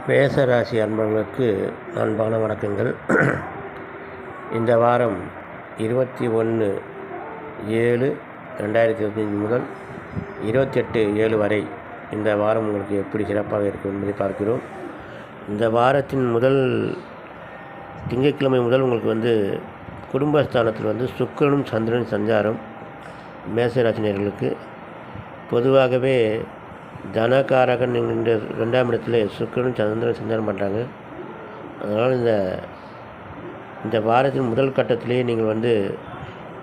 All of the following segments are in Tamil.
மேசராசி அன்பர்களுக்கு அன்பான வணக்கங்கள். இந்த வாரம் 21/7/2025 முதல் 28/7 வரை இந்த வாரம் உங்களுக்கு எப்படி சிறப்பாக இருக்கும் என்பதை பார்க்கிறோம். இந்த வாரத்தின் முதல் திங்கட்கிழமை முதல் உங்களுக்கு குடும்பஸ்தானத்தில் சுக்கிரனும் சந்திரன் சஞ்சாரம். மேசராசினியர்களுக்கு பொதுவாகவே தனகாரகன் என்கின்ற 2ஆம் இடத்துல சுக்கிரனும் சந்திரன் சஞ்சாரம் பண்ணுறாங்க. அதனால் இந்த வாரத்தின் முதல் கட்டத்திலேயே நீங்கள்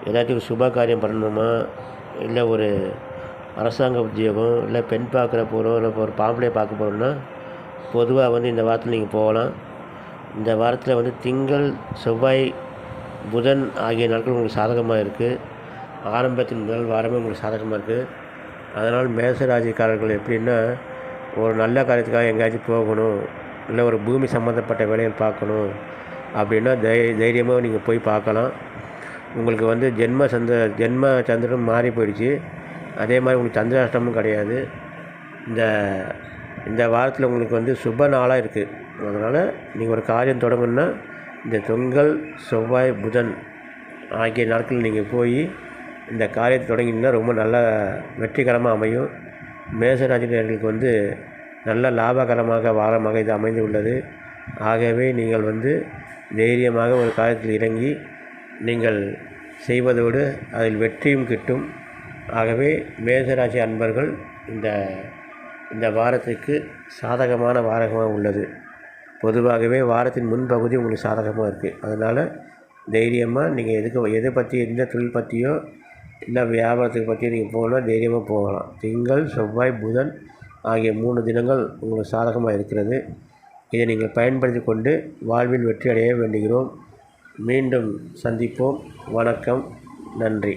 ஏதாச்சும் ஒரு சுப காரியம் பண்ணணுமா, இல்லை ஒரு அரசாங்க உத்தியோகம், இல்லை பெண் பார்க்குற போகிறோம், இல்லை ஒரு பாம்பளையை பார்க்க போகிறோம்னா பொதுவாக இந்த வாரத்தில் நீங்கள் போகலாம். இந்த வாரத்தில் திங்கள், செவ்வாய், புதன் ஆகிய நாட்கள் உங்களுக்கு சாதகமாக இருக்குது. ஆரம்பத்தின் முதல் வாரமே உங்களுக்கு சாதகமாக இருக்குது. அதனால் மேசராசிக்காரர்கள் எப்படின்னா, ஒரு நல்ல காரியத்துக்காக எங்கேயாச்சும் போகணும், இல்லை ஒரு பூமி சம்மந்தப்பட்ட வேலைகள் பார்க்கணும் அப்படின்னா தைரியமாக நீங்கள் போய் பார்க்கலாம். உங்களுக்கு ஜென்ம சந்திரன் மாறி போயிடுச்சு. அதே மாதிரி உங்களுக்கு சந்திராஷ்டமும் கிடையாது. இந்த வாரத்தில் உங்களுக்கு சுப நாளாக இருக்குது. அதனால் நீங்கள் ஒரு காரியம் தொடங்கணுன்னா இந்த திங்கள், செவ்வாய், புதன் ஆகிய நாட்கள் நீங்கள் போய் இந்த காரியத்தை தொடங்கினீங்கன்னா ரொம்ப நல்ல வெற்றிகரமாக அமையும். மேசராசினியர்களுக்கு நல்ல லாபகரமாக வாரமாக இது அமைந்து உள்ளது. ஆகவே நீங்கள் தைரியமாக ஒரு காரியத்தில் இறங்கி நீங்கள் செய்வதோடு அதில் வெற்றியும் கிட்டும். ஆகவே மேசராசி அன்பர்கள் இந்த வாரத்துக்கு சாதகமான வாரமாக உள்ளது. பொதுவாகவே வாரத்தின் முன்பகுதி உங்களுக்கு சாதகமாக இருக்குது. அதனால் தைரியமாக நீங்கள் எந்த தொழில் பற்றியோ இல்லை வியாபாரத்துக்கு பற்றியோ நீங்கள் போகலாம், தைரியமாக போகலாம். திங்கள், செவ்வாய், புதன் ஆகிய 3 தினங்கள் உங்களுக்கு சாதகமாக இருக்கிறது. இதை நீங்கள் பயன்படுத்தி கொண்டு வாழ்வில் வெற்றி அடைய வேண்டுகிறோம். மீண்டும் சந்திப்போம். வணக்கம். நன்றி.